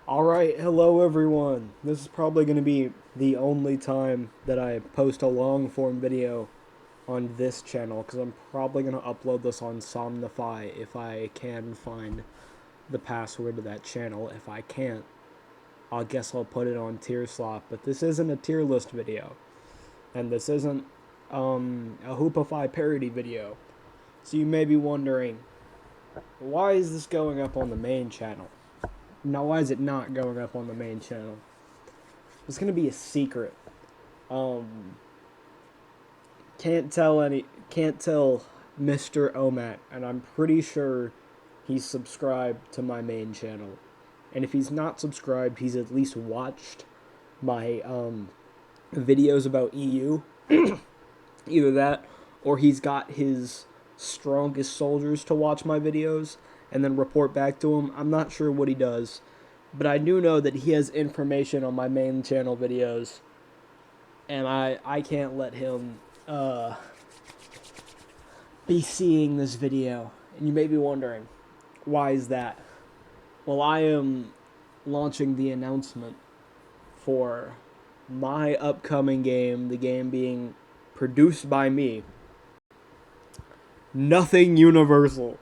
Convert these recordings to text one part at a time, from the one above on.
Alright, hello everyone. This is probably going to be the only time that I post a long form video on this channel because I'm probably going to upload this on Somnify if I can find the password to that channel. If I can't, I guess I'll put it on Tierslop. But this isn't a tier list video, and this isn't a Hoopify parody video. So you may be wondering, why is this going up on the main channel? Now, why is it not going up on the main channel? It's gonna be a secret. Um, can't tell Mr. Omat, and I'm pretty sure he's subscribed to my main channel. And if he's not subscribed, he's at least watched my videos about EU. Either that, or he's got his strongest soldiers to watch my videos and then report back to him. I'm not sure what he does, but I do know that he has information on my main channel videos, and I can't let him be seeing this video. And you may be wondering, why is that? Well, I am launching the announcement for my upcoming game, the game being produced by me, Nothing Universal.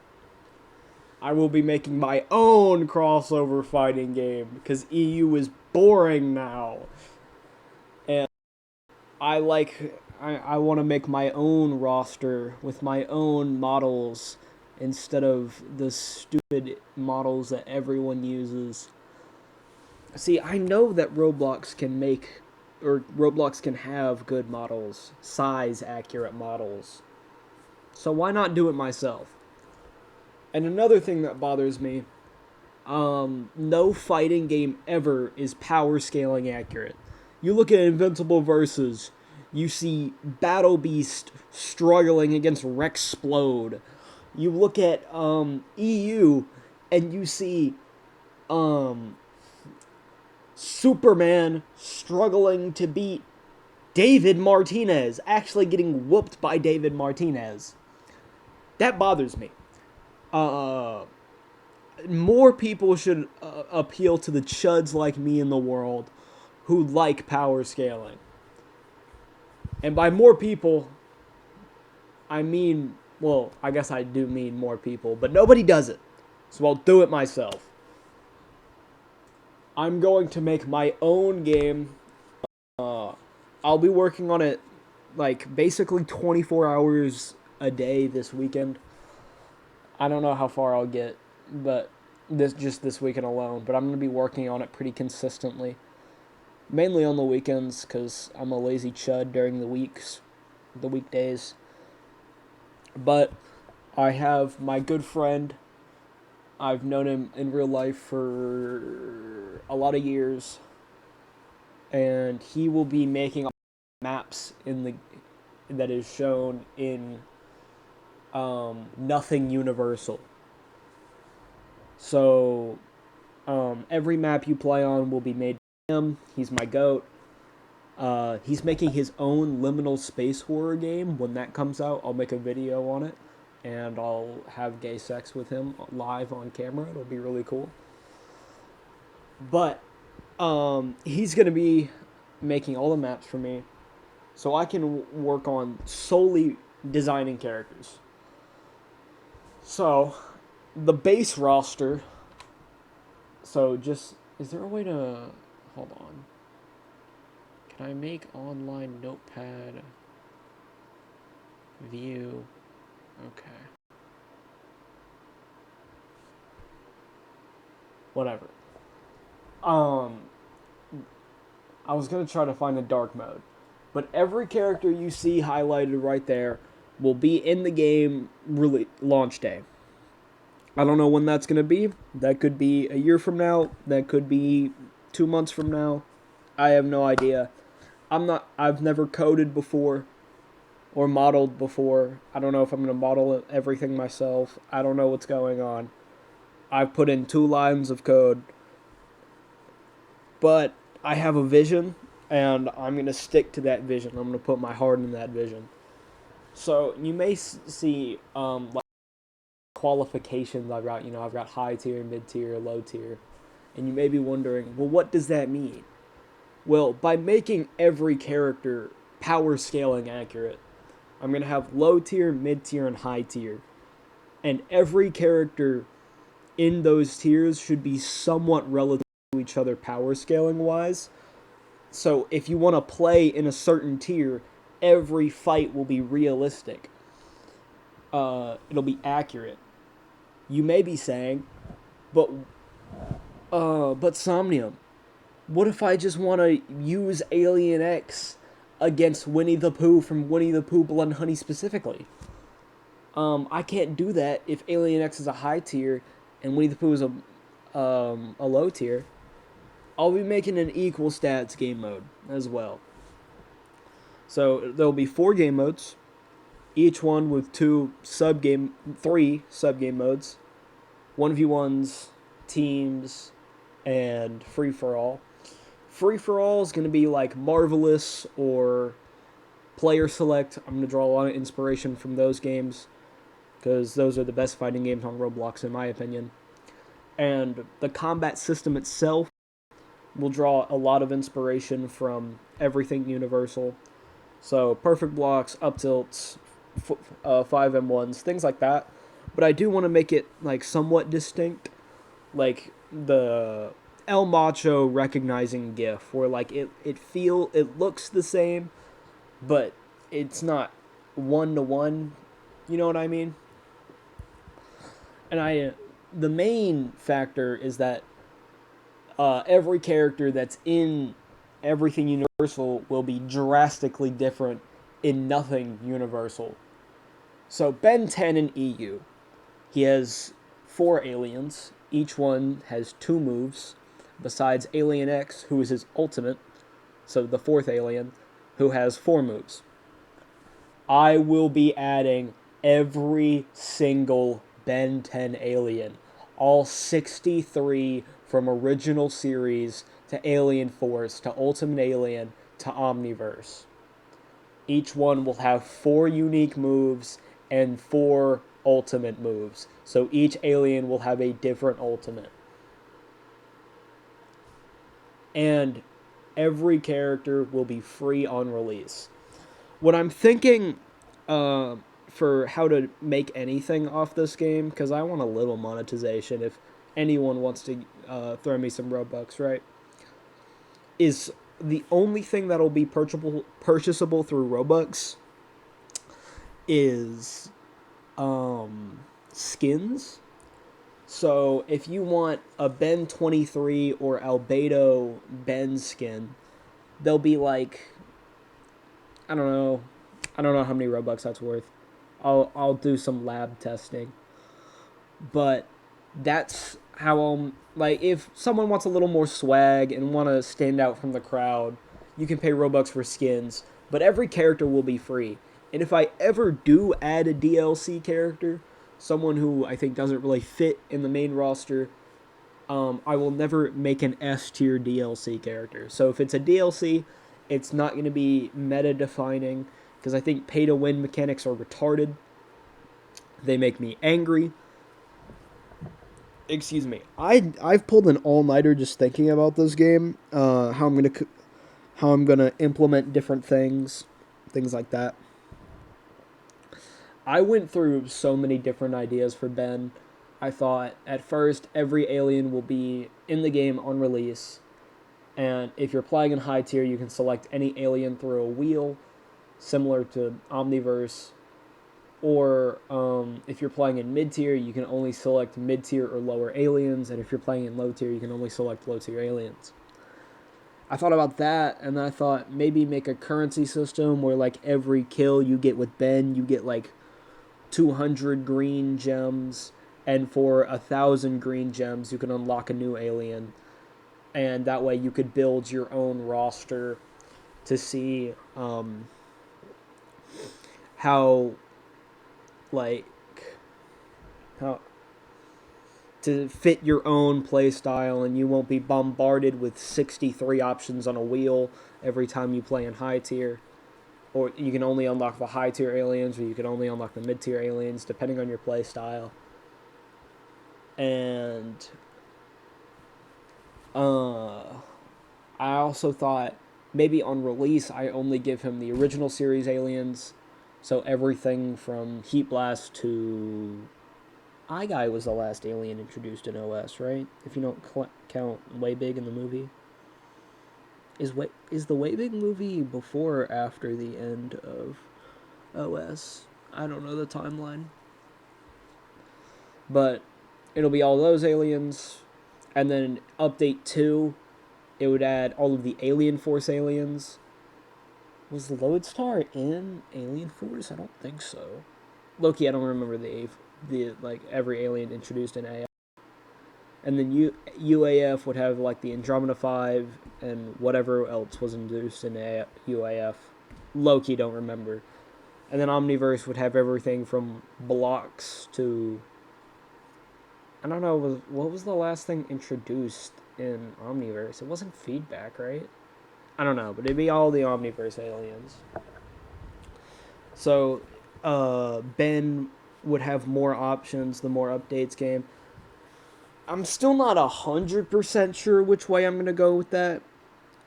I will be making my own crossover fighting game because EU is boring now. And I want to make my own roster with my own models instead of the stupid models that everyone uses. See, I know that Roblox can have good models, size accurate models. So why not do it myself? And another thing that bothers me, no fighting game ever is power scaling accurate. You look at Invincible Versus, you see Battle Beast struggling against Rexplode. You look at EU, and you see Superman struggling to beat David Martinez, actually getting whooped by David Martinez. That bothers me. More people should appeal to the chuds like me in the world who like power scaling. And by more people, I mean, well, I guess I do mean more people, but nobody does it. So I'll do it myself. I'm going to make my own game. I'll be working on it like basically 24 hours a day this weekend. I don't know how far I'll get, but this weekend alone. But I'm gonna be working on it pretty consistently, mainly on the weekends because I'm a lazy chud during the weekdays. But I have my good friend. I've known him in real life for a lot of years, and he will be making maps in the that is shown in Nothing Universal. So every map you play on will be made by him. He's my goat. He's making his own liminal space horror game. When that comes out, I'll make a video on it, and I'll have gay sex with him live on camera. It'll be really cool. But he's gonna be making all the maps for me, so I can work on solely designing characters. So the base roster. So just is there a way to hold on? Can I make online notepad view? Okay. Whatever. Um I was going to try to find the dark mode, but every character you see highlighted right there will be in the game really launch day. I don't know when that's going to be. That could be a year from now, that could be 2 months from now. I have no idea. I've never coded before or modeled before. I don't know if I'm going to model everything myself. I don't know what's going on. I've put in 2 lines of code, but I have a vision, and I'm going to stick to that vision. I'm going to put my heart in that vision. So you may see like qualifications I've got. I've got high tier, mid tier, low tier, And you may be wondering, well, what does that mean? Well, by making every character power scaling accurate, I'm going to have low tier, mid tier, and high tier. And every character in those tiers should be somewhat relative to each other power scaling wise. So if you want to play in a certain tier, every fight will be realistic. It'll be accurate. You may be saying, but Somnium, what if I just want to use Alien X against Winnie the Pooh from Winnie the Pooh Blood and Honey specifically? I can't do that if Alien X is a high tier and Winnie the Pooh is a low tier. I'll be making an equal stats game mode as well. So there'll be 4 game modes, each one with three sub game modes, 1v1s, teams, and free for all. Free for all is going to be like Marvelous or Player Select. I'm going to draw a lot of inspiration from those games because those are the best fighting games on Roblox in my opinion. And the combat system itself will draw a lot of inspiration from everything Universal. So perfect blocks, up tilts, 5M1s, things like that. But I do want to make it like somewhat distinct, like the El Macho recognizing GIF, where like it looks the same, but it's not 1-to-1. You know what I mean? And the main factor is that every character that's in everything Universal will be drastically different in nothing Universal. So Ben 10 in EU, he has 4 aliens. Each one has 2 moves, besides Alien X, who is his ultimate, so the 4th alien, who has 4 moves. I will be adding every single Ben 10 alien, all 63 from original series to Alien Force to Ultimate Alien to Omniverse. Each one will have 4 unique moves and 4 ultimate moves. So each alien will have a different ultimate. And every character will be free on release. What I'm thinking for how to make anything off this game, because I want a little monetization if anyone wants to throw me some Robux, right? Is the only thing that'll be purchasable through Robux is skins. So if you want a Ben 23 or Albedo Ben skin, they'll be like, I don't know how many Robux that's worth. I'll do some lab testing. But that's how like if someone wants a little more swag and want to stand out from the crowd, you can pay Robux for skins, but every character will be free. And if I ever do add a DLC character, someone who I think doesn't really fit in the main roster, I will never make an S tier DLC character. So if it's a DLC, it's not going to be meta defining because I think pay to win mechanics are retarded. They make me angry. Excuse me. I've pulled an all nighter just thinking about this game. How I'm gonna implement different things like that. I went through so many different ideas for Ben. I thought at first every alien will be in the game on release, and if you're playing in high tier, you can select any alien through a wheel, similar to Omniverse. Or if you're playing in mid tier, you can only select mid tier or lower aliens, and if you're playing in low tier, you can only select low tier aliens. I thought about that, and I thought maybe make a currency system where like every kill you get with Ben, you get like 200 green gems, and for 1,000 green gems, you can unlock a new alien, and that way you could build your own roster to see how how to fit your own play style, and you won't be bombarded with 63 options on a wheel every time you play in high tier. Or you can only unlock the high tier aliens, or you can only unlock the mid tier aliens, depending on your play style. And Uh, I also thought maybe on release I only give him the original series aliens, so everything from Heat Blast to Eye Guy was the last alien introduced in OS, right? If you don't count Way Big in the movie. Is the Way Big movie before or after the end of OS? I don't know the timeline. But it'll be all those aliens. And then update 2, it would add all of the Alien Force aliens. Was Lodestar in Alien Force? I don't think so. Loki, I don't remember the like every alien introduced in AF. And then UAF would have like the Andromeda 5 and whatever else was introduced in UAF. Loki, don't remember. And then Omniverse would have everything from blocks to, I don't know, what was the last thing introduced in Omniverse? It wasn't feedback, right? I don't know, but it'd be all the Omniverse aliens. So, Ben would have more options the more updates game. I'm still not 100% sure which way I'm gonna go with that.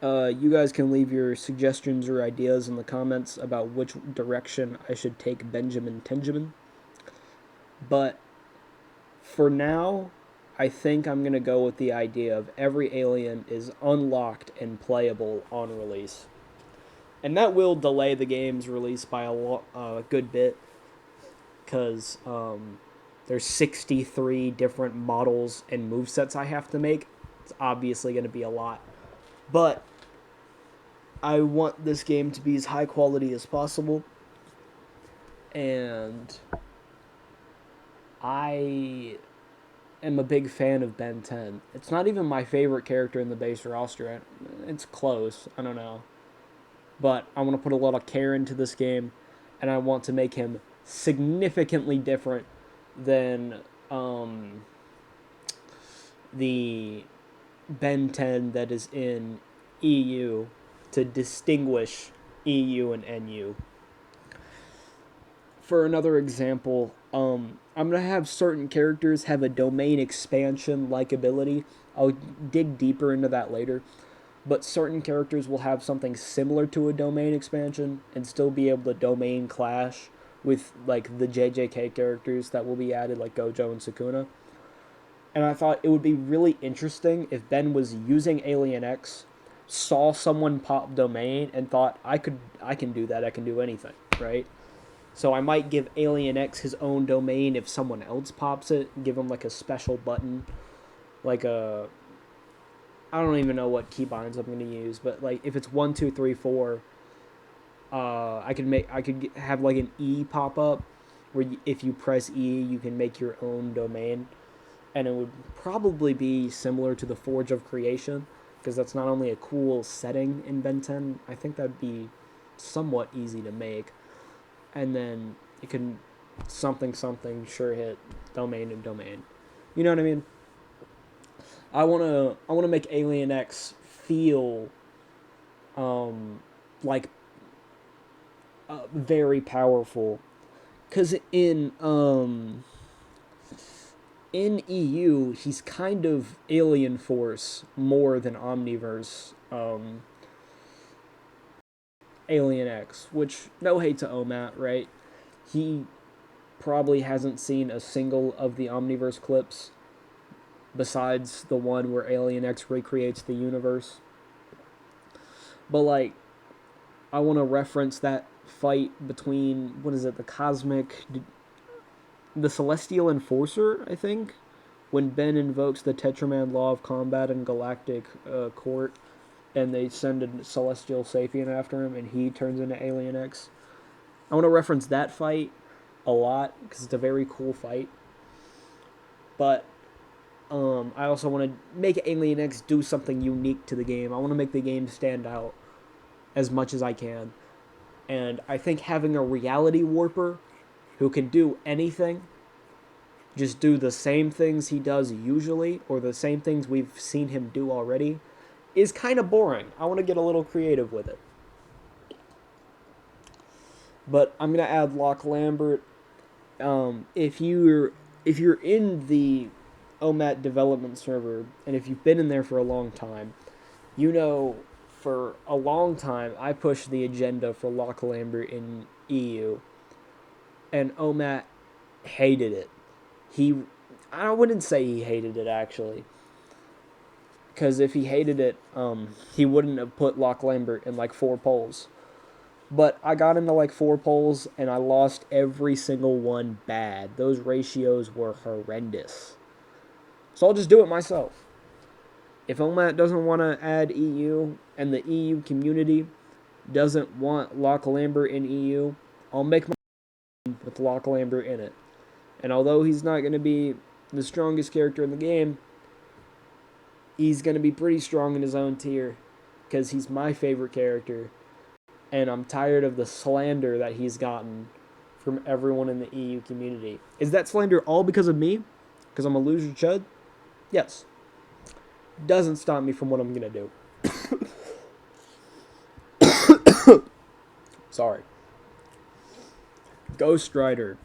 You guys can leave your suggestions or ideas in the comments about which direction I should take Benjamin Tenjamin. But for now, I think I'm gonna go with the idea of every alien is unlocked and playable on release, and that will delay the game's release by a good bit, because there's 63 different models and movesets I have to make. It's obviously going to be a lot, but I want this game to be as high quality as possible, and I am a big fan of Ben 10. It's not even my favorite character in the base roster. It's close. I don't know. But I want to put a lot of care into this game, and I want to make him significantly different than the Ben 10 that is in EU to distinguish EU and NU. For another example, I'm going to have certain characters have a domain expansion like ability. I'll dig deeper into that later. But certain characters will have something similar to a domain expansion and still be able to domain clash with like the JJK characters that will be added, like Gojo and Sukuna. And I thought it would be really interesting if Ben was using Alien X, saw someone pop domain, and thought I can do that. I can do anything, right? So I might give Alien X his own domain if someone else pops it, give him like a special button, like a, I don't even know what keybinds I'm gonna use, but like if it's 1 2 3 4, I could have like an E pop up, where if you press E, you can make your own domain, and it would probably be similar to the Forge of Creation, because that's not only a cool setting in Ben 10. I think that'd be somewhat easy to make, and then it can something sure hit domain and domain. You know what I mean? I wanna make Alien X feel like very powerful, because in EU he's kind of Alien Force more than Omniverse Alien X, which no hate to Omat, right? He probably hasn't seen a single of the Omniverse clips besides the one where Alien X recreates the universe. But like, I want to reference that fight between, what is it, the Celestial Enforcer, I think, when Ben invokes the Tetraman Law of Combat in Galactic Court, and they send a Celestial Sapien after him, and he turns into Alien X. I want to reference that fight a lot because it's a very cool fight. But I also want to make Alien X do something unique to the game. I want to make the game stand out as much as I can. And I think having a reality warper who can do anything, just do the same things he does usually, or the same things we've seen him do already, is kind of boring. I want to get a little creative with it. But I'm gonna add Locke Lambert. If you're in the OMAT development server, and if you've been in there for a long time, you know for a long time I pushed the agenda for Loch Lambert in EU, and OMAT hated it. He, I wouldn't say he hated it actually, because if he hated it, he wouldn't have put Loch Lambert in like 4 polls. But I got into like 4 polls and I lost every single one bad. Those ratios were horrendous. So I'll just do it myself. If OMAT doesn't want to add EU and the EU community doesn't want Loch Lambert in EU, I'll make my with Loch Lambert in it. And although he's not going to be the strongest character in the game, he's going to be pretty strong in his own tier because he's my favorite character. And I'm tired of the slander that he's gotten from everyone in the EU community. Is that slander all because of me? Because I'm a loser chud? Yes. Doesn't stop me from what I'm going to do. Sorry. Ghost Rider.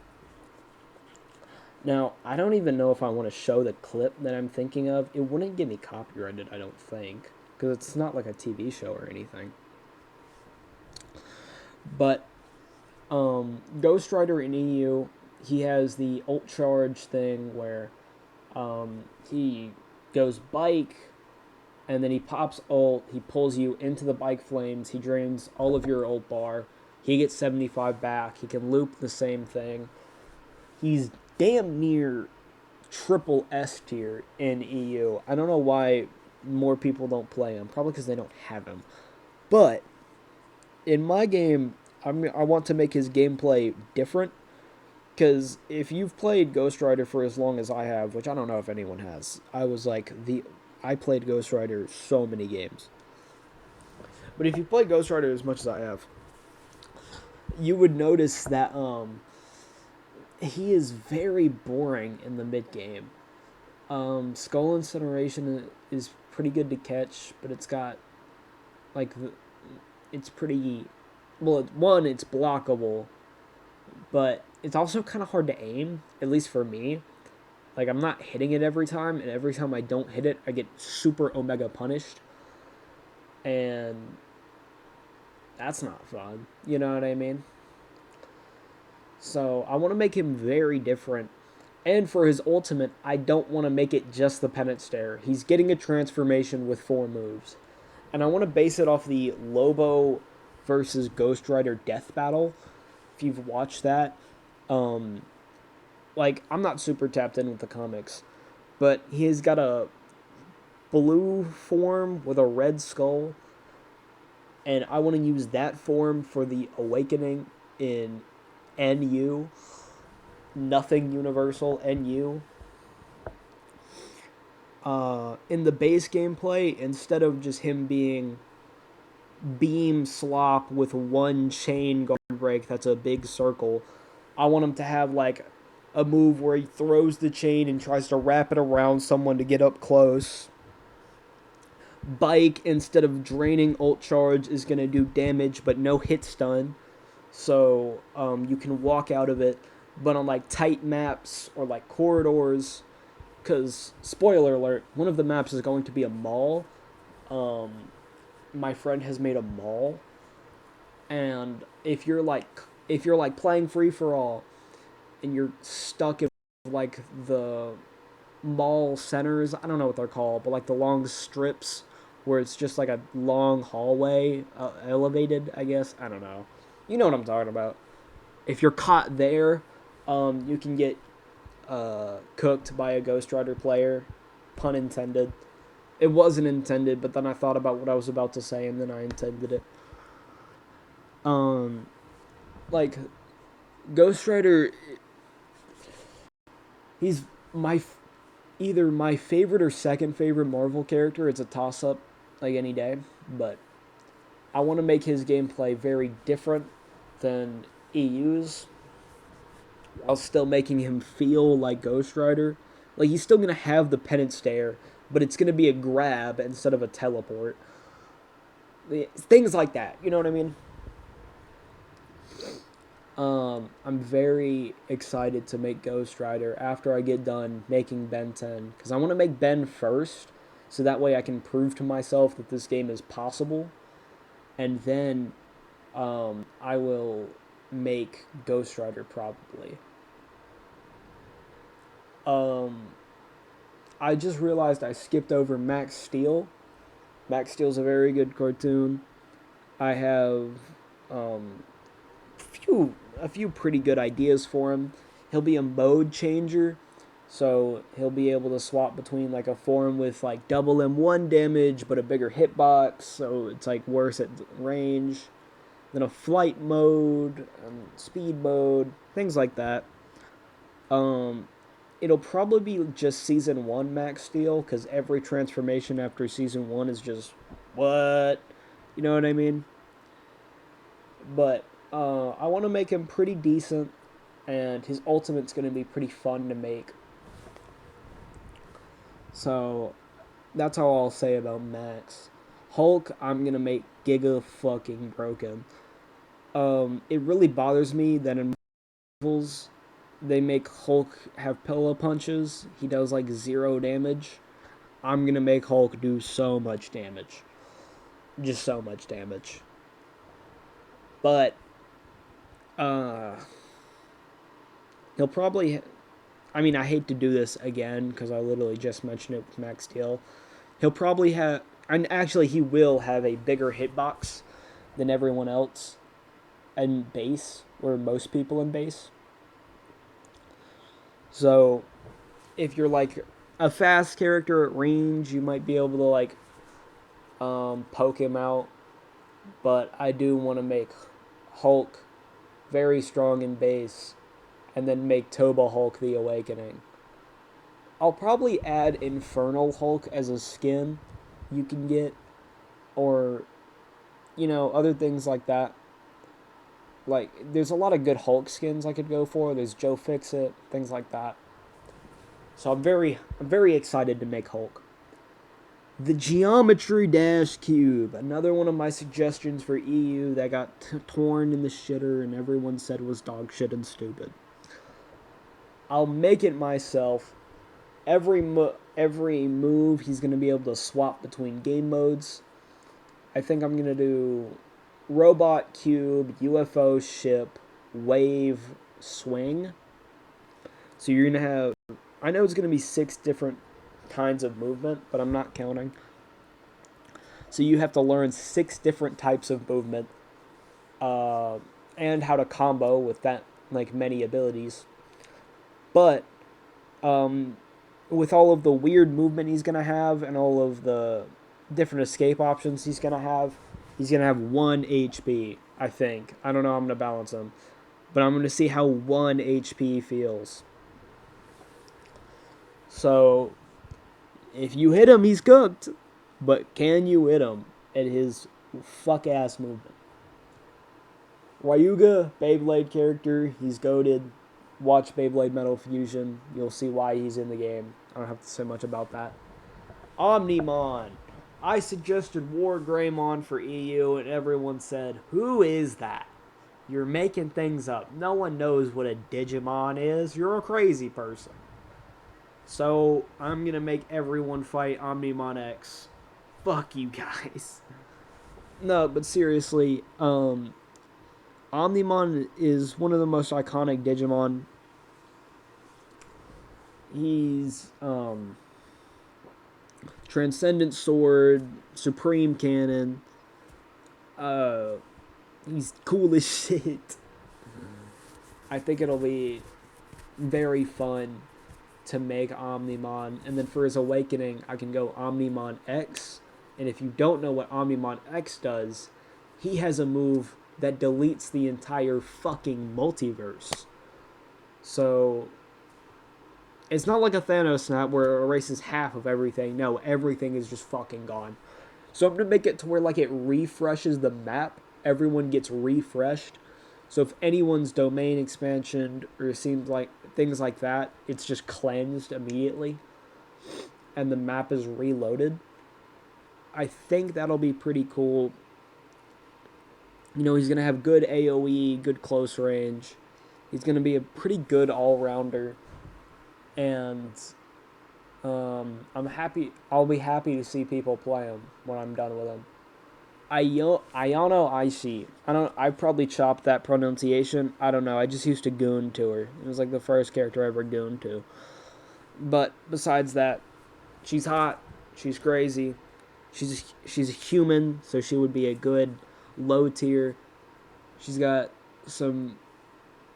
Now, I don't even know if I want to show the clip that I'm thinking of. It wouldn't get me copyrighted, I don't think. Because it's not like a TV show or anything. But, Ghost Rider in EU, he has the ult charge thing where he goes bike, and then he pops ult, he pulls you into the bike flames, he drains all of your ult bar, he gets 75 back, he can loop the same thing. He's damn near triple S tier in EU. I don't know why more people don't play him, probably because they don't have him. But in my game, I want to make his gameplay different. Because if you've played Ghost Rider for as long as I have, which I don't know if anyone has, I played Ghost Rider so many games. But if you play Ghost Rider as much as I have, you would notice that he is very boring in the mid game. Skull Incineration is pretty good to catch, but it's got it's pretty it's blockable, but it's also kind of hard to aim, at least for me. Like, I'm not hitting it every time, and every time I don't hit it, I get super Omega punished. And that's not fun. You know what I mean? So, I want to make him very different. And for his ultimate, I don't want to make it just the Penance Stare. He's getting a transformation with 4 moves. And I want to base it off the Lobo versus Ghost Rider death battle. If you've watched that, I'm not super tapped in with the comics, but he's got a blue form with a red skull, and I want to use that form for the Awakening in NU, Nothing Universal NU. In the base gameplay, instead of just him being beam slop with 1 chain guard break that's a big circle, I want him to have like a move where he throws the chain and tries to wrap it around someone to get up close. Bike, instead of draining ult charge, is going to do damage but no hit stun. So you can walk out of it. But on like tight maps or like corridors, because spoiler alert, one of the maps is going to be a mall. My friend has made a mall, and if you're playing free for all, and you're stuck in like the mall centers, I don't know what they're called, but like the long strips where it's just like a long hallway, elevated, I guess. I don't know. You know what I'm talking about. If you're caught there, you can get cooked by a Ghost Rider player. Pun intended. It wasn't intended, but then I thought about what I was about to say, and then I intended it. Like, Ghost Rider, he's either my favorite or second favorite Marvel character. It's a toss-up, like any day, but I want to make his gameplay very different than EU's, while still making him feel like Ghost Rider. Like, he's still going to have the Penance Stare, but it's going to be a grab instead of a teleport. Things like that, you know what I mean? I'm very excited to make Ghost Rider after I get done making Ben 10 because I want to make Ben first, so that way I can prove to myself that this game is possible, and then I will make Ghost Rider probably. Um, I just realized I skipped over Max Steel. Max Steel's a very good cartoon. I have um, a few pretty good ideas for him. He'll be a mode changer, so he'll be able to swap between like a form with like double M1 damage but a bigger hitbox, so it's like worse at range. Then a flight mode, speed mode, things like that. Um, it'll probably be just season one Max Steel because every transformation after season one is just what, you know what I mean? But I want to make him pretty decent, and his ultimate's going to be pretty fun to make. So that's all I'll say about Max. Hulk, I'm gonna make giga fucking broken. It really bothers me that in Marvels they make Hulk have pillow punches. He does like zero damage. I'm gonna make Hulk do so much damage, just so much damage. But uh, he'll probably. I mean, I hate to do this again because I literally just mentioned it with Max Steel. He'll probably have, and actually, he will have a bigger hitbox than everyone else in base, or most people in base. So, if you're like a fast character at range, you might be able to like poke him out. But I do want to make Hulk very strong in base, and then make Toba Hulk the Awakening. I'll probably add Infernal Hulk as a skin you can get, or other things like that. Like, there's a lot of good Hulk skins I could go for. There's Joe Fixit, things like that. So I'm very excited to make Hulk. The Geometry Dash Cube, another one of my suggestions for EU that got torn in the shitter and everyone said was dog shit and stupid. I'll make it myself. Every move he's gonna be able to swap between game modes. I think I'm gonna do robot cube, UFO ship, wave, swing. So you're gonna have. I know it's gonna be 6 different kinds of movement, but I'm not counting. So you have to learn 6 different types of movement, uh, and how to combo with that like many abilities. But um, with all of the weird movement he's gonna have and all of the different escape options he's gonna have 1 HP. I think. I don't know how I'm gonna balance him, but I'm gonna see how 1 HP feels. So if you hit him, he's cooked. But can you hit him at his fuck ass movement? Ryuga, Beyblade character, he's goated. Watch Beyblade Metal Fusion. You'll see why he's in the game. I don't have to say much about that. Omnimon. I suggested War Greymon for EU, and everyone said, "Who is that? You're making things up. No one knows what a Digimon is. You're a crazy person." So I'm gonna make everyone fight Omnimon X. Fuck you guys. No, but seriously, Omnimon is one of the most iconic Digimon. He's Transcendent Sword, Supreme Cannon. Uh, he's cool as shit. I think it'll be very fun to make Omnimon, and then for his awakening, I can go Omnimon X. And if you don't know what Omnimon X does, he has a move that deletes the entire fucking multiverse. So it's not like a Thanos snap where it erases half of everything. No, everything is just fucking gone. So I'm gonna make it to where like it refreshes the map. Everyone gets refreshed. So if anyone's domain expansion or it seems like things like that, it's just cleansed immediately, and the map is reloaded. I think that'll be pretty cool. He's going to have good AoE, good close range. He's going to be a pretty good all-rounder. And I'm happy. I'll be happy to see people play him when I'm done with him. Ayano Ishi. I probably chopped that pronunciation. I don't know. I just used to goon to her. It was like the first character I ever gooned to. But besides that, she's hot. She's crazy. She's a human, so she would be a good low tier. She's got some.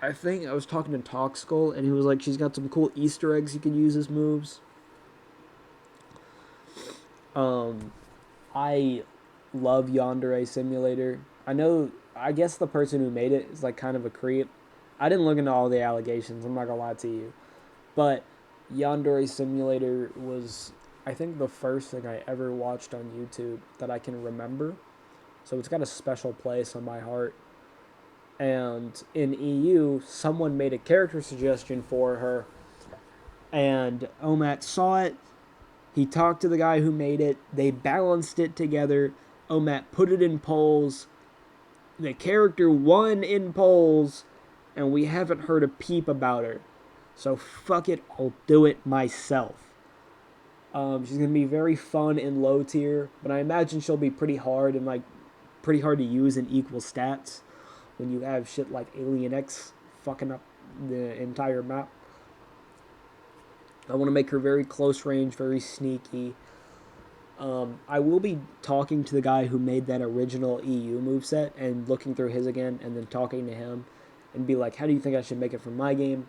I think I was talking to Toxskull, and he was like, she's got some cool Easter eggs you can use as moves. I love Yandere Simulator. I guess the person who made it is like kind of a creep. I didn't look into all the allegations, I'm not gonna lie to you. But Yandere Simulator was, I think, the first thing I ever watched on YouTube that I can remember. So it's got a special place on my heart. And in EU, someone made a character suggestion for her, and Omat saw it. He talked to the guy who made it. They balanced it together. Omat put it in polls. The character won in polls, and we haven't heard a peep about her. So fuck it, I'll do it myself. She's gonna be very fun in low tier, but I imagine she'll be pretty hard and like pretty hard to use in equal stats when you have shit like Alien X fucking up the entire map. I want to make her very close range, very sneaky. I will be talking to the guy who made that original EU moveset and looking through his again and then talking to him and be like, how do you think I should make it for my game?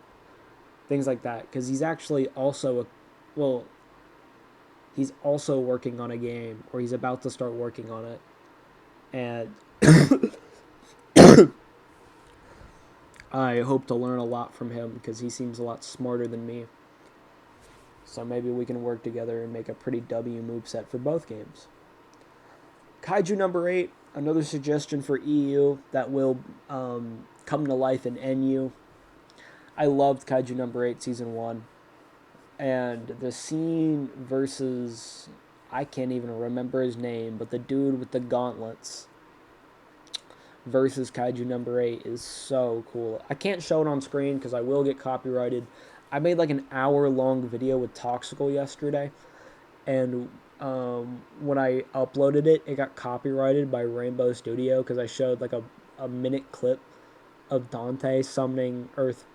Things like that. Because he's actually also he's also working on a game, or he's about to start working on it. And I hope to learn a lot from him because he seems a lot smarter than me. So maybe we can work together and make a pretty W moveset for both games. Kaiju number 8, another suggestion for EU that will come to life in NU. I loved Kaiju number 8 Season 1. And the scene versus, I can't even remember his name, but the dude with the gauntlets versus Kaiju number 8 is so cool. I can't show it on screen because I will get copyrighted. I made like an hour-long video with Toxskull yesterday, and when I uploaded it, it got copyrighted by Rainbow Studio because I showed like a minute clip of Dante summoning Earth,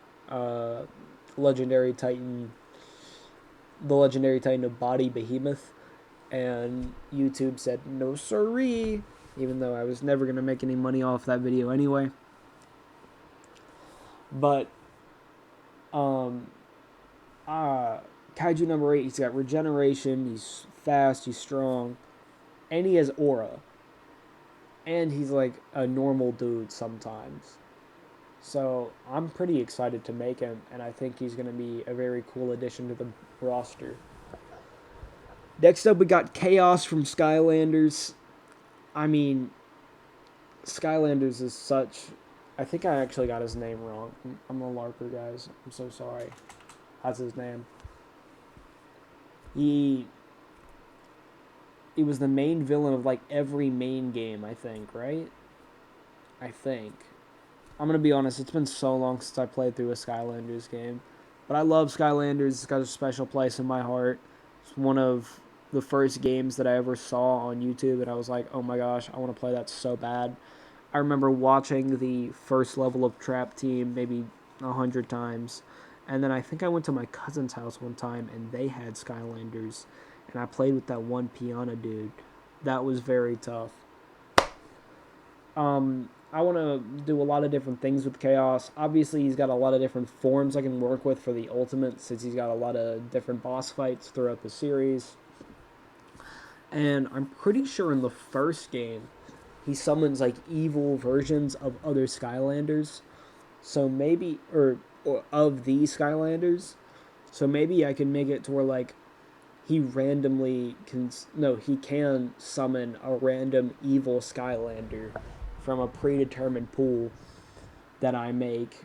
legendary Titan, the legendary Titan of Body Behemoth, and YouTube said no siree, even though I was never gonna make any money off that video anyway. But Kaiju number 8, he's got regeneration, he's fast, he's strong, and he has aura. And he's like a normal dude sometimes. So I'm pretty excited to make him, and I think he's going to be a very cool addition to the roster. Next up, we got Chaos from Skylanders. I mean, Skylanders is such... I think I actually got his name wrong. I'm a LARPer, guys. I'm so sorry. That's his name. He was the main villain of like every main game, I think, right? I think. I'm gonna be honest, it's been so long since I played through a Skylanders game. But I love Skylanders, it's got a special place in my heart. It's one of the first games that I ever saw on YouTube, and I was like, oh my gosh, I want to play that so bad. I remember watching the first level of Trap Team maybe 100 times. And then I think I went to my cousin's house one time, and they had Skylanders. And I played with that one piano dude. That was very tough. I want to do a lot of different things with Chaos. Obviously, he's got a lot of different forms I can work with for the Ultimate, since he's got a lot of different boss fights throughout the series. And I'm pretty sure in the first game, he summons like evil versions of other Skylanders. So maybe, or of the Skylanders. So maybe I can make it to where like he randomly can, no, he can summon a random evil Skylander from a predetermined pool that I make.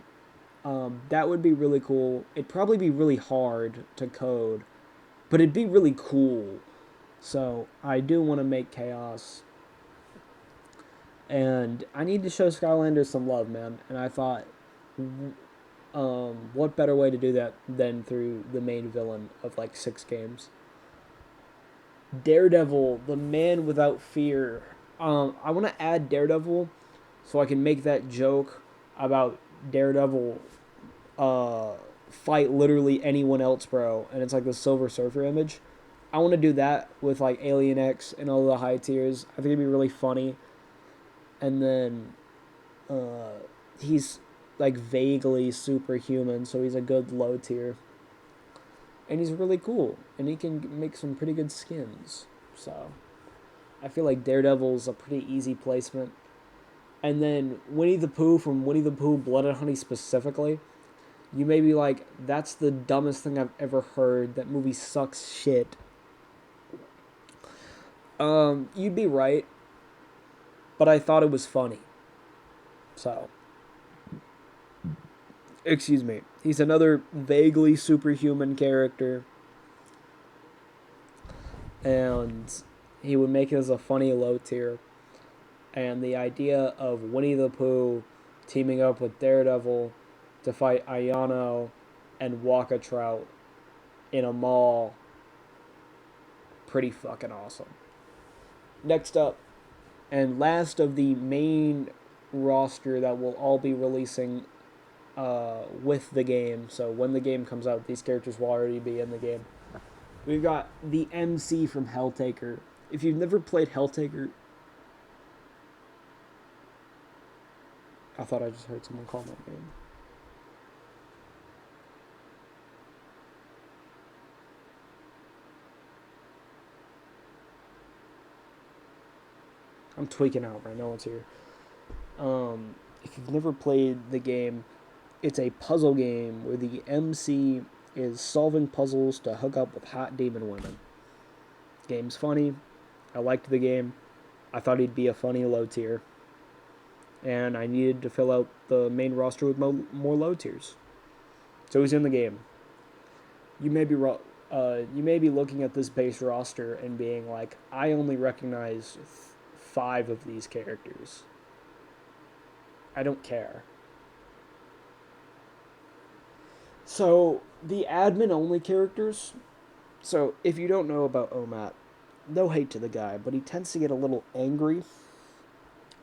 That would be really cool. It'd probably be really hard to code, but it'd be really cool. So I do want to make Chaos. And I need to show Skylanders some love, man. And I thought, what better way to do that than through the main villain of like 6 games? Daredevil, the man without fear. I want to add Daredevil so I can make that joke about Daredevil uh, fight literally anyone else, bro. And it's like the Silver Surfer image. I want to do that with like Alien X and all the high tiers. I think it'd be really funny. And then uh, he's like vaguely superhuman, so he's a good low tier. And he's really cool, and he can make some pretty good skins. So I feel like Daredevil's a pretty easy placement. And then Winnie the Pooh from Winnie the Pooh Blood and Honey specifically, you may be like, that's the dumbest thing I've ever heard. That movie sucks shit. You'd be right, but I thought it was funny. So, excuse me. He's another vaguely superhuman character, and he would make it as a funny low tier. And the idea of Winnie the Pooh teaming up with Daredevil to fight Ayano and Walkatrout in a mall, pretty fucking awesome. Next up, and last of the main roster that will all be releasing with the game. So when the game comes out, these characters will already be in the game. We've got the MC from Helltaker. If you've never played Helltaker, I thought I just heard someone call my name. I'm tweaking out right now. It's here. If you've never played the game, it's a puzzle game where the MC is solving puzzles to hook up with hot demon women. Game's funny. I liked the game. I thought he'd be a funny low tier. And I needed to fill out the main roster with more low tiers. So he's in the game. You may be you may be looking at this base roster and being like, I only recognize 5 of these characters. I don't care. So the admin only characters. So if you don't know about Omat, no hate to the guy, but he tends to get a little angry,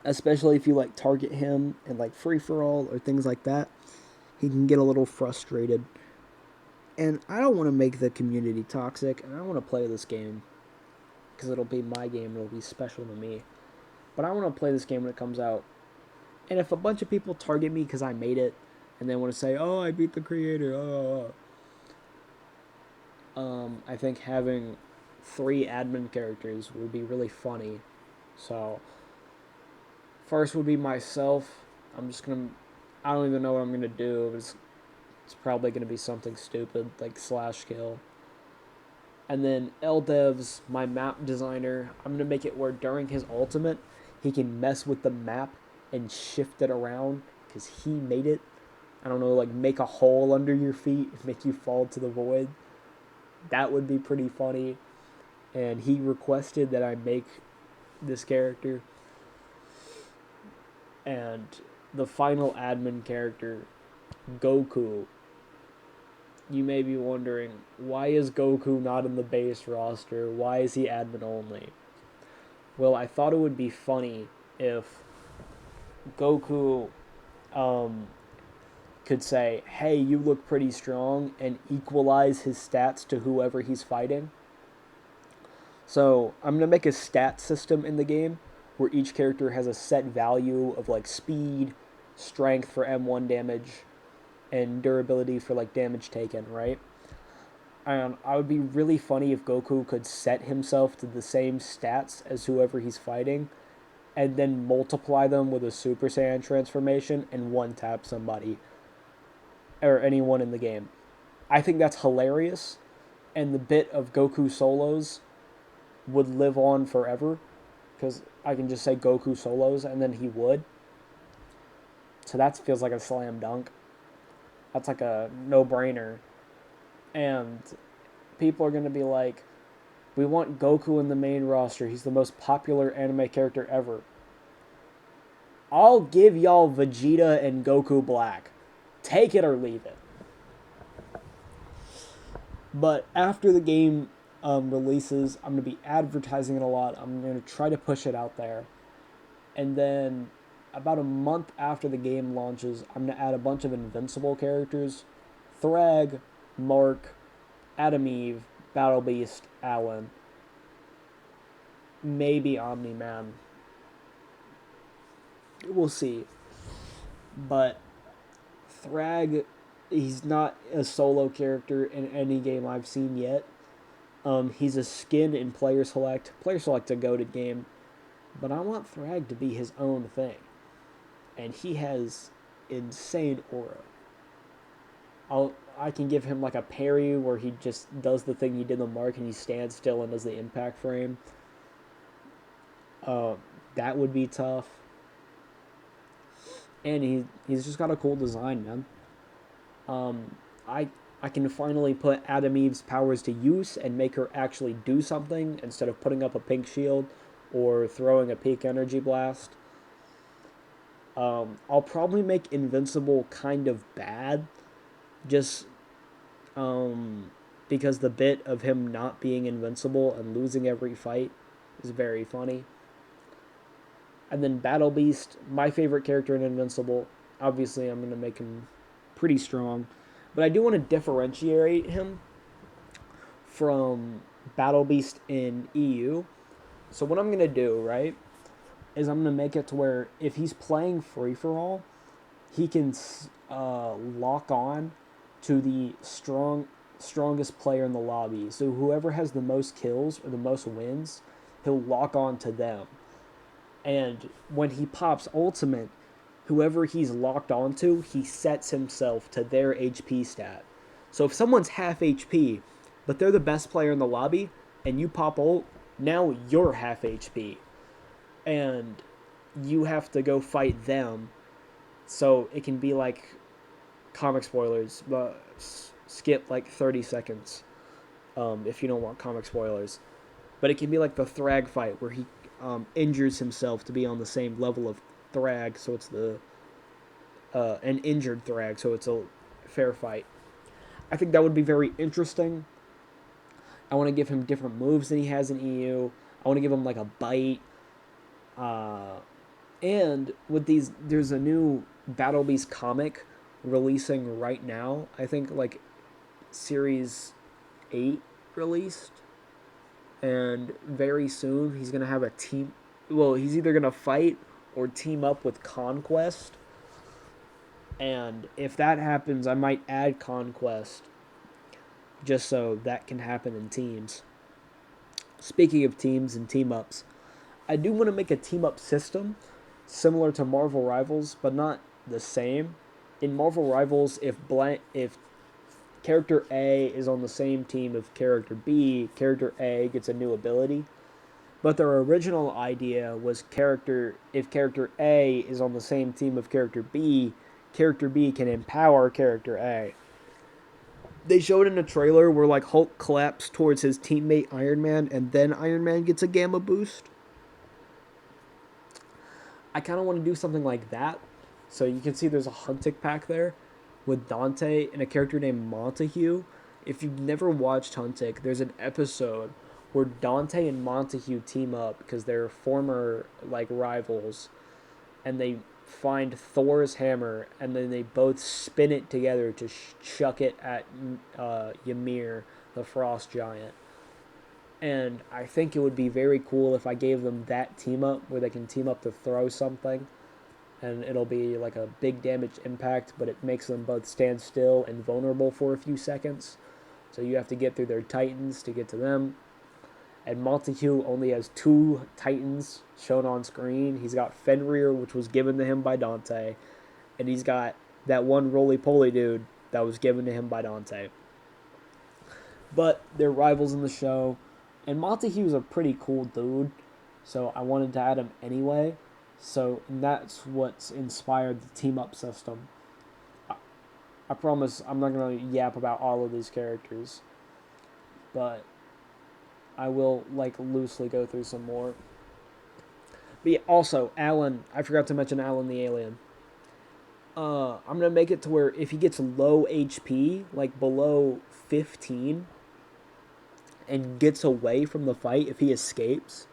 especially if you like target him in like free for all or things like that. He can get a little frustrated. And I don't want to make the community toxic, and I want to play this game because it'll be my game, it'll be special to me. But I want to play this game when it comes out. And if a bunch of people target me because I made it, and they want to say, "Oh, I beat the creator," I think having 3 admin characters would be really funny. So, first would be myself. I'm just gonna. I don't even know what I'm gonna do. It's probably gonna be something stupid like slash kill. And then Eldev's my map designer. I'm gonna make it where during his ultimate, he can mess with the map and shift it around because he made it. I don't know, like make a hole under your feet and make you fall to the void. That would be pretty funny. And he requested that I make this character. And the final admin character, Goku. You may be wondering, why is Goku not in the base roster? Why is he admin only? Well, I thought it would be funny if Goku could say, hey, you look pretty strong, and equalize his stats to whoever he's fighting. So I'm going to make a stat system in the game where each character has a set value of like speed, strength for M1 damage, and durability for like damage taken, right? And I would be really funny if Goku could set himself to the same stats as whoever he's fighting and then multiply them with a Super Saiyan transformation and one tap somebody or anyone in the game. I think that's hilarious, and the bit of Goku solos would live on forever because I can just say Goku solos and then he would. So that feels like a slam dunk. That's like a no-brainer. And people are going to be like, we want Goku in the main roster. He's the most popular anime character ever. I'll give y'all Vegeta and Goku Black. Take it or leave it. But after the game releases, I'm going to be advertising it a lot. I'm going to try to push it out there. And then about a month after the game launches, I'm going to add a bunch of Invincible characters. Thrag, Mark, Adam Eve, Battle Beast, Alan. Maybe Omni-Man. We'll see. But Thrag, he's not a solo character in any game I've seen yet. He's a skin in Player Select. Player Select's a goated game. But I want Thrag to be his own thing. And he has insane aura. I can give him like a parry where he just does the thing he did on Mark and he stands still and does the impact frame. That would be tough. And he's just got a cool design, man. I can finally put Adam Eve's powers to use and make her actually do something instead of putting up a pink shield or throwing a peak energy blast. I'll probably make Invincible kind of bad, just because the bit of him not being invincible and losing every fight is very funny. And then Battle Beast, my favorite character in Invincible. Obviously, I'm going to make him pretty strong. But I do want to differentiate him from Battle Beast in EU. So what I'm going to do, right, is I'm going to make it to where if he's playing free-for-all, he can lock on to the strongest player in the lobby. So whoever has the most kills or the most wins, he'll lock on to them. And when he pops ultimate, whoever he's locked onto, he sets himself to their HP stat. So if someone's half HP, but they're the best player in the lobby, and you pop ult, now you're half HP. And you have to go fight them. So it can be like comic spoilers, but skip like 30 seconds if you don't want comic spoilers. But it can be like the Thrag fight where he injures himself to be on the same level of Thrag, so it's the an injured Thrag, so it's a fair fight. I think that would be very interesting. I want to give him different moves than he has in EU. I want to give him like a bite. And with these, there's a new Battle Beast comic releasing right now. I think like Series 8 released. And very soon he's going to have a team. Well, he's either going to fight or team up with Conquest. And if that happens, I might add Conquest just so that can happen in teams. Speaking of teams and team ups, I do want to make a team up system similar to Marvel Rivals, but not the same. In Marvel Rivals, if character A is on the same team of character B, character A gets a new ability. But their original idea was if character A is on the same team of character B can empower character A. They showed in a trailer where like Hulk collapsed towards his teammate Iron Man and then Iron Man gets a gamma boost. I kind of want to do something like that. So you can see there's a Huntic pack there with Dante and a character named Montague. If you've never watched Huntic, there's an episode where Dante and Montague team up because they're former like rivals, and they find Thor's hammer and then they both spin it together to chuck it at Ymir, the frost giant. And I think it would be very cool if I gave them that team up where they can team up to throw something. And it'll be like a big damage impact, but it makes them both stand still and vulnerable for a few seconds. So you have to get through their Titans to get to them. And Montague only has 2 Titans shown on screen. He's got Fenrir, which was given to him by Dante. And he's got that one roly-poly dude that was given to him by Dante. But they're rivals in the show. And Montague's a pretty cool dude, so I wanted to add him anyway. So that's what's inspired the team-up system. I promise I'm not going to yap about all of these characters, but I will like loosely go through some more. But yeah, also, Alan, I forgot to mention Alan the alien. I'm gonna make it to where if he gets low HP, like below 15, and gets away from the fight, if he escapes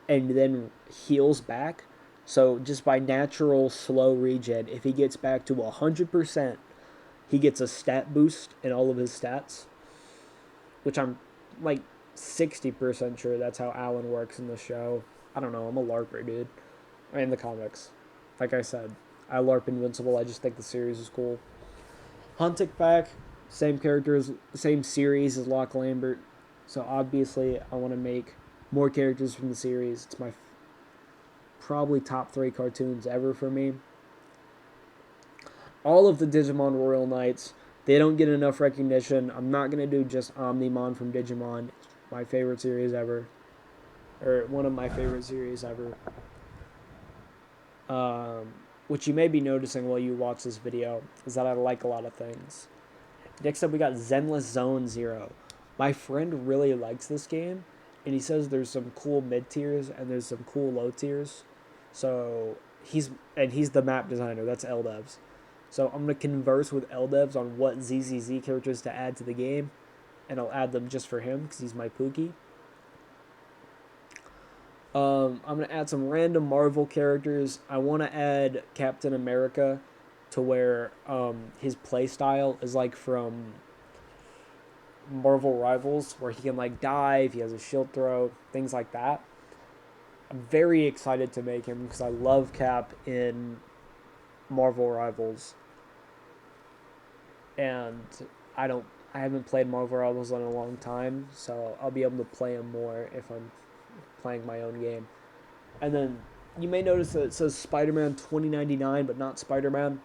and then heals back, so just by natural slow regen, if he gets back to 100%, he gets a stat boost in all of his stats, which I'm like 60% sure that's how Alan works in the show. I don't know, I'm a LARPer, dude. In the comics. Like I said, I LARP Invincible, I just think the series is cool. Huntic Pack, same characters, same series as Locke Lambert. So obviously, I want to make more characters from the series. It's my probably top 3 cartoons ever for me. All of the Digimon Royal Knights, they don't get enough recognition. I'm not going to do just Omnimon from Digimon. It's my favorite series ever. Or one of my favorite series ever. Which you may be noticing while you watch this video, is that I like a lot of things. Next up, we got Zenless Zone Zero. My friend really likes this game, and he says there's some cool mid tiers and there's some cool low tiers. So he's the map designer. That's LDevs. So I'm gonna converse with LDevs on what ZZZ characters to add to the game, and I'll add them just for him because he's my Pookie. I'm gonna add some random Marvel characters. I want to add Captain America, to where his playstyle is like from Marvel Rivals, where he can like dive, he has a shield throw, things like that. I'm very excited to make him because I love Cap in Marvel Rivals, and I haven't played Marvel Rivals in a long time, so I'll be able to play him more if I'm playing my own game. And then you may notice that it says Spider-Man 2099, but not Spider-Man.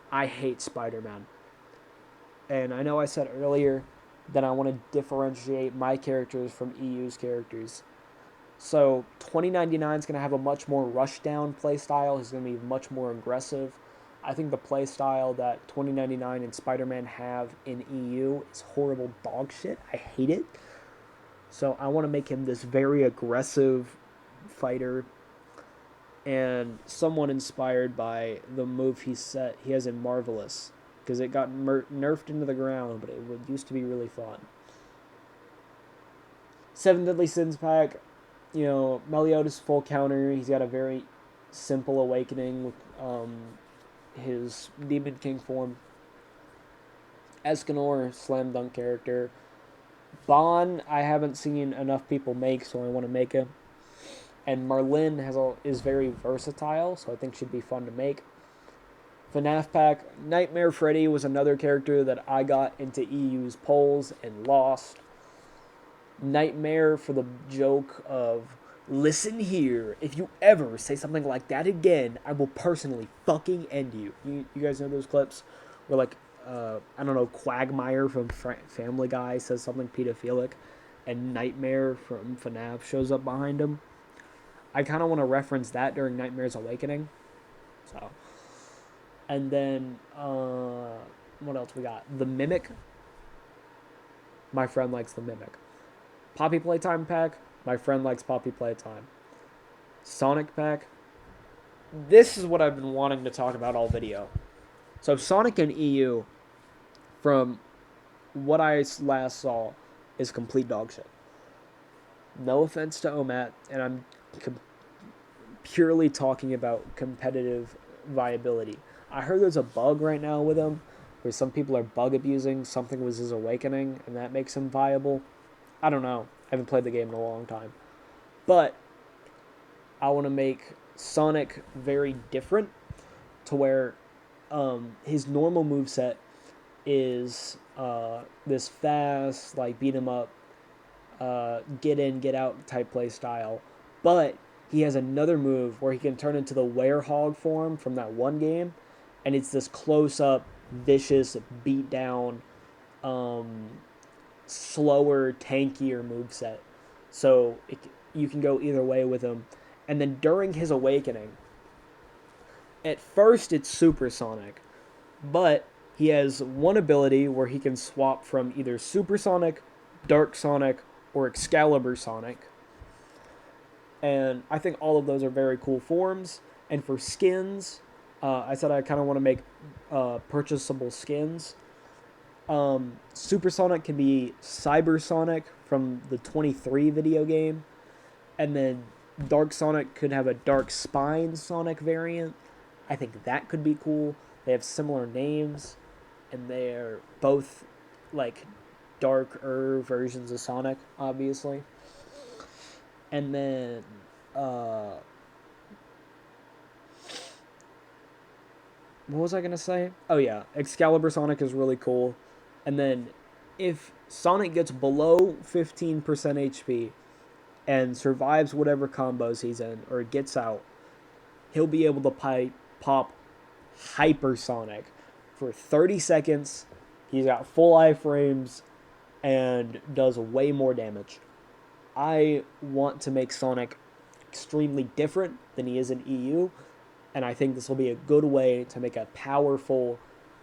I hate Spider-Man. And I know I said earlier that I want to differentiate my characters from EU's characters. So 2099 is going to have a much more rushdown playstyle. He's going to be much more aggressive. I think the playstyle that 2099 and Spider-Man have in EU is horrible dog shit. I hate it. So I want to make him this very aggressive fighter, and somewhat inspired by the move he has in Marvelous, because it got nerfed into the ground, but it used to be really fun. Seven Deadly Sins pack, Meliodas full counter. He's got a very simple awakening with his Demon King form. Escanor, slam dunk character. Bon, I haven't seen enough people make, so I want to make him. And Marlin is very versatile, so I think should be fun to make. FNAF pack, Nightmare Freddy was another character that I got into EU's polls and lost. Nightmare for the joke of, listen here, if you ever say something like that again, I will personally fucking end you. You guys know those clips where, like, I don't know, Quagmire from Family Guy says something pedophilic, and Nightmare from FNAF shows up behind him? I kind of want to reference that during Nightmare's Awakening. So, and then, what else we got? The Mimic. My friend likes the Mimic. Poppy Playtime pack. My friend likes Poppy Playtime. Sonic pack. This is what I've been wanting to talk about all video. So Sonic and EU, from what I last saw, is complete dog shit. No offense to Omat, and I'm purely talking about competitive viability. I heard there's a bug right now with him where some people are bug abusing something was his awakening, and that makes him viable. I don't know. I haven't played the game in a long time. But I want to make Sonic very different, to where his normal moveset is this fast, like, beat 'em up, get in, get out type play style. But he has another move where he can turn into the Werehog form from that one game, and it's this close-up, vicious, beat-down, slower, tankier moveset. So you can go either way with him. And then during his awakening, at first it's supersonic, but he has one ability where he can swap from either supersonic, dark sonic, or Excalibur Sonic. And I think all of those are very cool forms. And for skins, I said I kind of want to make purchasable skins. Supersonic can be Cybersonic from the 23 video game, and then Dark Sonic could have a Dark Spine Sonic variant. I think that could be cool. They have similar names, and they're both like darker versions of Sonic, obviously. And then what was I gonna say? Oh yeah, Excalibur Sonic is really cool. And then if Sonic gets below 15% HP and survives whatever combos he's in or gets out, he'll be able to pop Hypersonic for 30 seconds. He's got full iframes and does way more damage. I want to make Sonic extremely different than he is in EU, and I think this will be a good way to make a powerful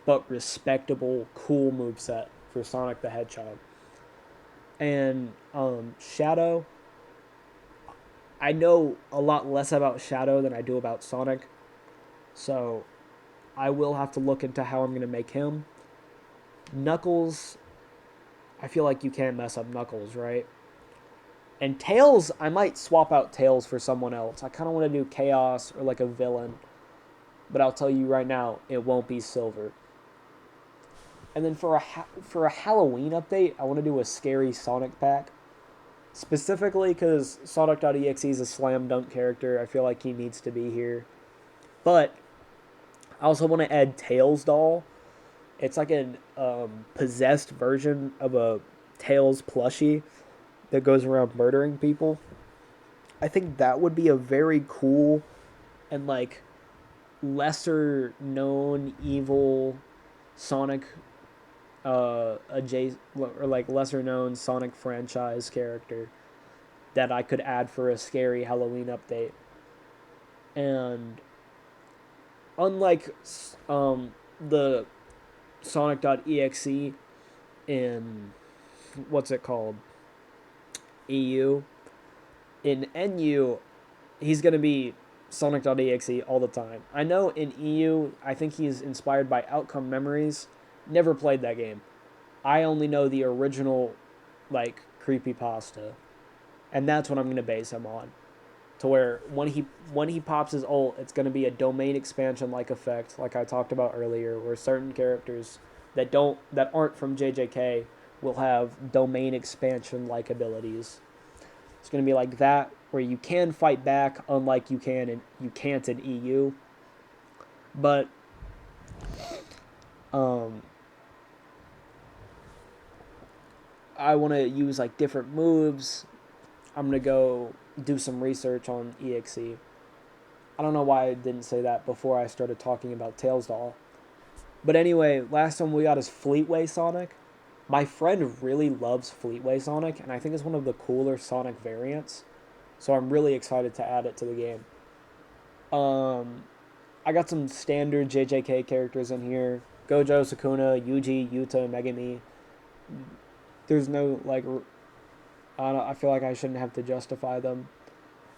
but respectable, cool moveset for Sonic the Hedgehog. And Shadow, I know a lot less about Shadow than I do about Sonic, so I will have to look into how I'm going to make him. Knuckles, I feel like you can't mess up Knuckles, right? And Tails, I might swap out Tails for someone else. I kind of want to do Chaos or like a villain, but I'll tell you right now, it won't be Silver. And then for a Halloween update, I want to do a scary Sonic pack. Specifically because Sonic.exe is a slam dunk character. I feel like he needs to be here. But I also want to add Tails doll. It's like a possessed version of a Tails plushie that goes around murdering people. I think that would be a very cool and like lesser known evil Sonic adjacent or like lesser known Sonic franchise character that I could add for a scary Halloween update. And unlike the Sonic.exe in what's it called? EU. In NU, he's gonna be Sonic.exe all the time. I know in EU, I think he's inspired by Outcome Memories. Never played that game. I only know the original, like, creepypasta. And that's what I'm gonna base him on. To where when he pops his ult, it's gonna be a domain expansion like effect, like I talked about earlier, where certain characters that aren't from JJK will have domain expansion like abilities. It's gonna be like that, where you can fight back, unlike you can't in EU. But um, I want to use like different moves. I'm gonna go do some research on EXE. I don't know why I didn't say that before I started talking about Tails doll. But anyway, last one we got is Fleetway Sonic. My friend really loves Fleetway Sonic, and I think it's one of the cooler Sonic variants. So I'm really excited to add it to the game. I got some standard JJK characters in here: Gojo, Sukuna, Yuji, Yuta, Megami. There's no like, I feel like I shouldn't have to justify them.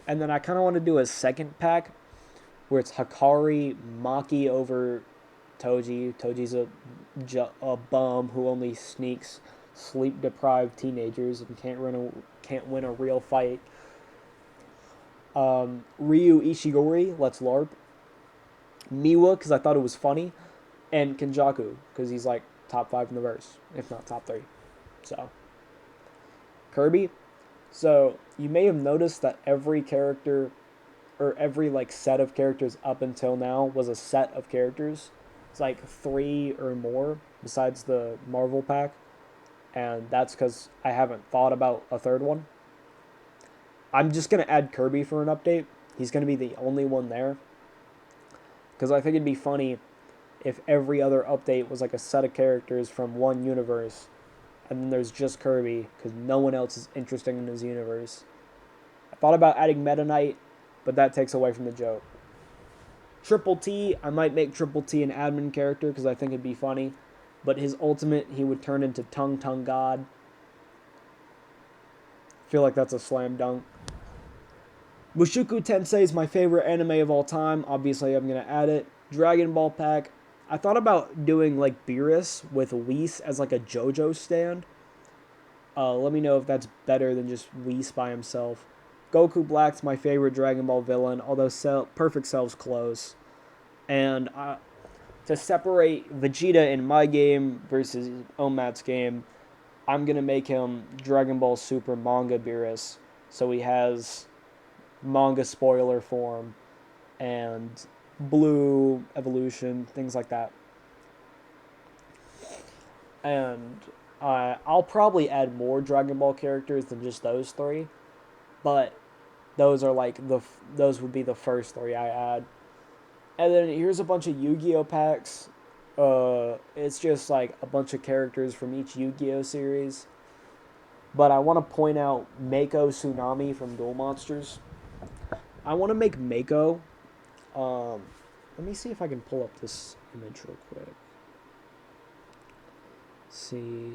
And then I kind of want to do a second pack where it's Hakari, Maki over Toji. Toji's a bum who only sneaks sleep deprived teenagers and can't win a real fight. Ryu Ishigori, Let's LARP. Miwa because I thought it was funny, and Kenjaku because he's like top 5 in the verse, if not top 3. So Kirby. So you may have noticed that every character or every like set of characters up until now was a set of characters. It's like 3 or more besides the Marvel pack, and that's because I haven't thought about a third one. I'm just gonna add Kirby for an update. He's gonna be the only one there because I think it'd be funny if every other update was like a set of characters from one universe, and then there's just Kirby because no one else is interested in his universe. I thought about adding Meta Knight, but that takes away from the joke. Triple T, I might make Triple T an admin character because I think it'd be funny, but his ultimate, he would turn into Tung Tung God. I feel like that's a slam dunk. Mushoku Tensei is my favorite anime of all time. Obviously, I'm gonna add it. Dragon Ball Pack. I thought about doing like Beerus with Whis as like a JoJo stand. Let me know if that's better than just Whis by himself. Goku Black's my favorite Dragon Ball villain, although Perfect Cell's close. And to separate Vegeta in my game versus Omat's game, I'm gonna make him Dragon Ball Super manga Beerus, so he has manga spoiler form and blue evolution, things like that. And I'll probably add more Dragon Ball characters than just those three, but those are like those would be the first three I add. And then here's a bunch of Yu-Gi-Oh packs. It's just like a bunch of characters from each Yu-Gi-Oh series. But I want to point out Mako Tsunami from Duel Monsters. I want to make Mako. Let me see if I can pull up this image real quick. Let's see.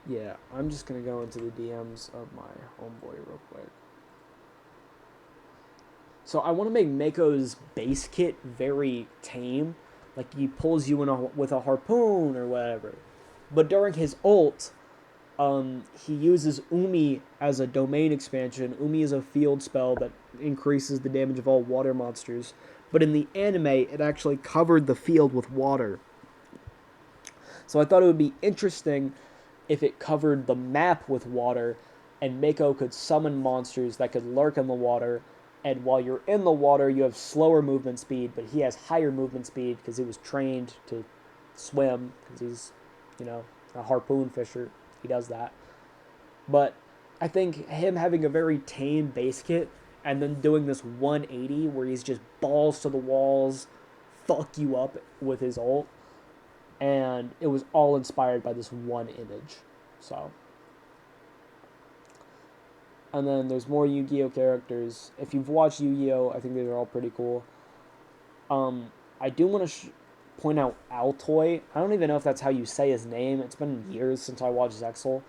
Yeah, I'm just going to go into the DMs of my homeboy real quick. So I want to make Mako's base kit very tame. Like he pulls you with a harpoon or whatever. But during his ult, he uses Umi as a domain expansion. Umi is a field spell that increases the damage of all water monsters. But in the anime, it actually covered the field with water. So I thought it would be interesting if it covered the map with water, and Mako could summon monsters that could lurk in the water. And while you're in the water, you have slower movement speed, but he has higher movement speed because he was trained to swim, because he's, a harpoon fisher. He does that. But I think him having a very tame base kit and then doing this 180 where he's just balls to the walls, fuck you up with his ult, and it was all inspired by this one image. So, and then there's more Yu-Gi-Oh characters. If you've watched Yu-Gi-Oh, I think these are all pretty cool. I do want to point out Altoy. I don't even know if that's how you say his name. It's been years since I watched Zexal.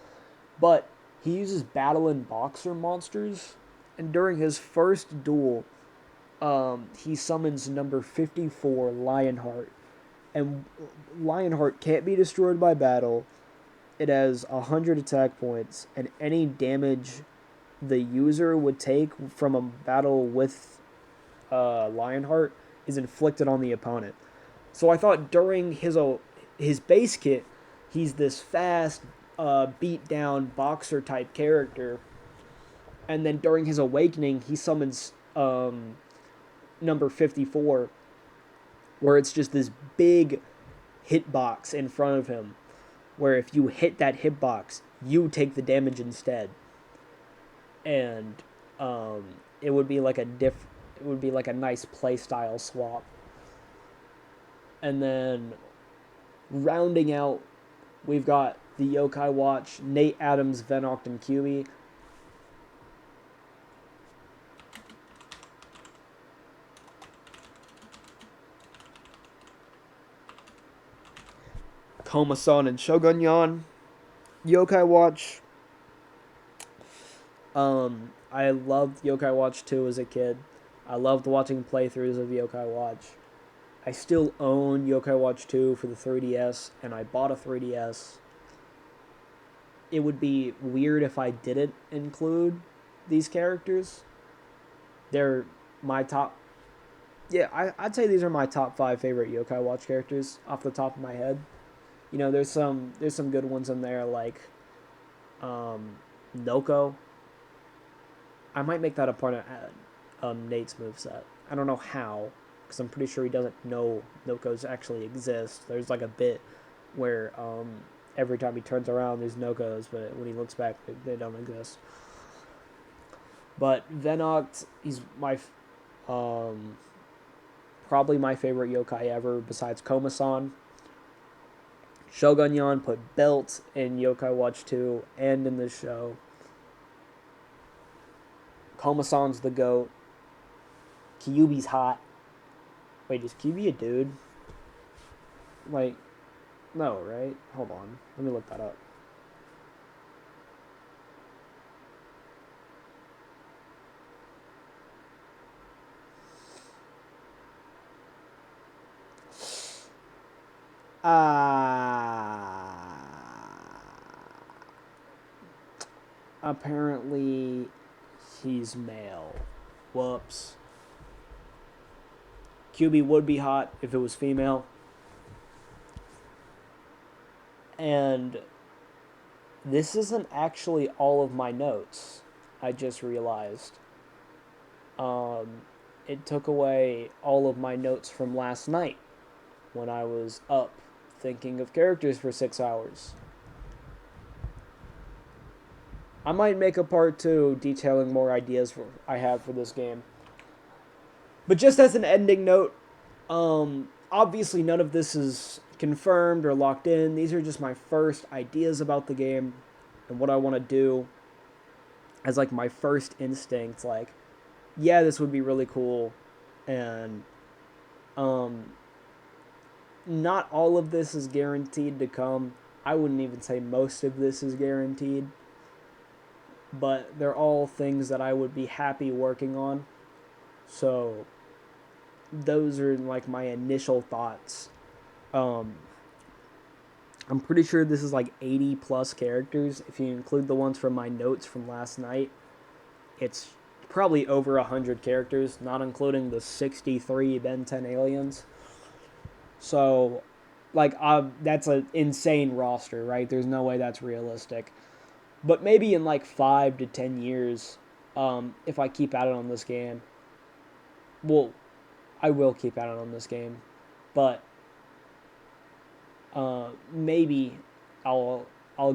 But he uses Battle and Boxer monsters. And during his first duel, he summons number 54, Lionheart. And Lionheart can't be destroyed by battle. It has 100 attack points. And any damage the user would take from a battle with Lionheart is inflicted on the opponent. So I thought during his base kit, he's this fast, beat down boxer type character, and then during his awakening, he summons number 54, where it's just this big hitbox in front of him, where if you hit that hitbox, you take the damage instead, and it would be like a nice playstyle swap. And then rounding out, we've got the Yokai Watch, Nate Adams, Venoct, and QB. Komasan and Shogunyan. Yokai Watch. I loved Yokai Watch 2 as a kid. I loved watching playthroughs of Yokai Watch. I still own Yokai Watch 2 for the 3DS, and I bought a 3DS. It would be weird if I didn't include these characters. They're my top... Yeah, I'd say these are my top 5 favorite Yokai Watch characters off the top of my head. There's some good ones in there, like Noko. I might make that a part of Nate's moveset. I don't know how, because I'm pretty sure he doesn't know Nokos actually exist. There's like a bit where every time he turns around, there's Nokos, but when he looks back, they don't exist. But Venoct, he's my probably my favorite yokai ever, besides Komasan. Shogunyan put belt in Yokai Watch 2 and in this show. Komasan's the GOAT. Kyuubi's hot. Wait, is Kyuubi a dude? Like, no, right? Hold on. Let me look that up. Apparently, he's male. Whoops. QB would be hot if it was female. And this isn't actually all of my notes. I just realized. It took away all of my notes from last night when I was up thinking of characters for 6 hours. I might make a part 2 detailing more ideas I have for this game. But just as an ending note, obviously none of this is confirmed or locked in. These are just my first ideas about the game and what I want to do as like my first instinct. Like, yeah, this would be really cool, and not all of this is guaranteed to come. I wouldn't even say most of this is guaranteed, but they're all things that I would be happy working on. So those are like my initial thoughts. I'm pretty sure this is like 80 plus characters. If you include the ones from my notes from last night, it's probably over 100 characters, not including the 63 Ben 10 aliens. So, like, that's an insane roster, right? There's no way that's realistic. But maybe in like 5 to 10 years, if I keep at it on this game, well, I will keep at it on this game, but maybe I'll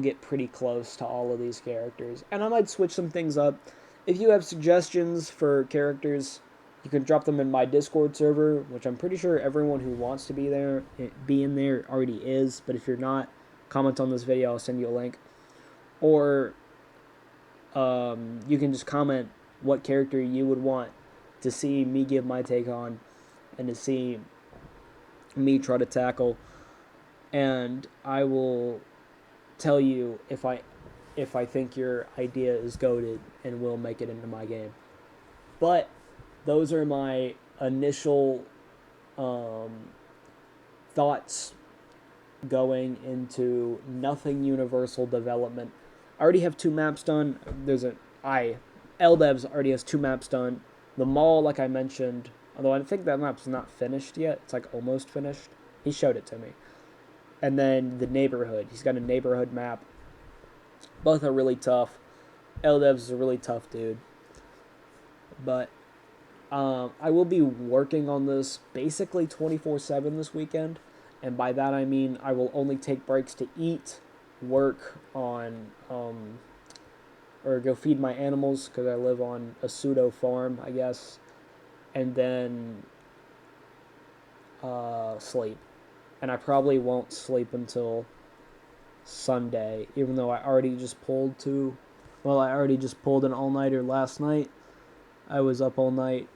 get pretty close to all of these characters, and I might switch some things up. If you have suggestions for characters, you can drop them in my Discord server, which I'm pretty sure everyone who wants to be in there already is. But if you're not, comment on this video. I'll send you a link, or you can just comment what character you would want to see me give my take on, and to see me try to tackle, and I will tell you if I think your idea is goated and will make it into my game. But those are my initial thoughts going into Nothing Universal development. I already have 2 maps done. LDevs already has 2 maps done. The mall, like I mentioned, although I think that map's not finished yet. It's like almost finished. He showed it to me. And then the neighborhood. He's got a neighborhood map. Both are really tough. LDevs is a really tough dude. But I will be working on this basically 24/7 this weekend. And by that I mean I will only take breaks to eat, work on, or go feed my animals because I live on a pseudo farm, I guess. And then sleep. And I probably won't sleep until Sunday, even though I already just pulled an all-nighter last night. I was up all night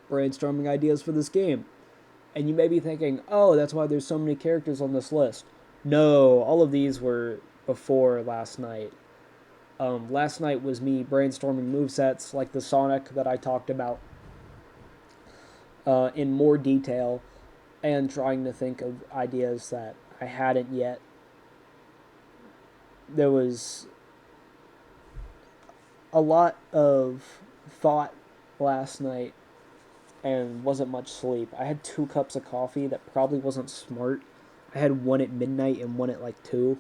brainstorming ideas for this game. And you may be thinking, oh, that's why there's so many characters on this list. No, all of these were before last night. Last night was me brainstorming movesets like the Sonic that I talked about in more detail, and trying to think of ideas that I hadn't yet. There was a lot of thought last night and wasn't much sleep. I had 2 cups of coffee that probably wasn't smart. I had one at midnight and one at like 2.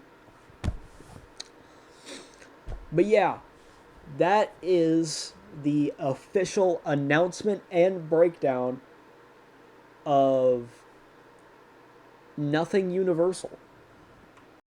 But yeah, that is the official announcement and breakdown of Nothing Universal.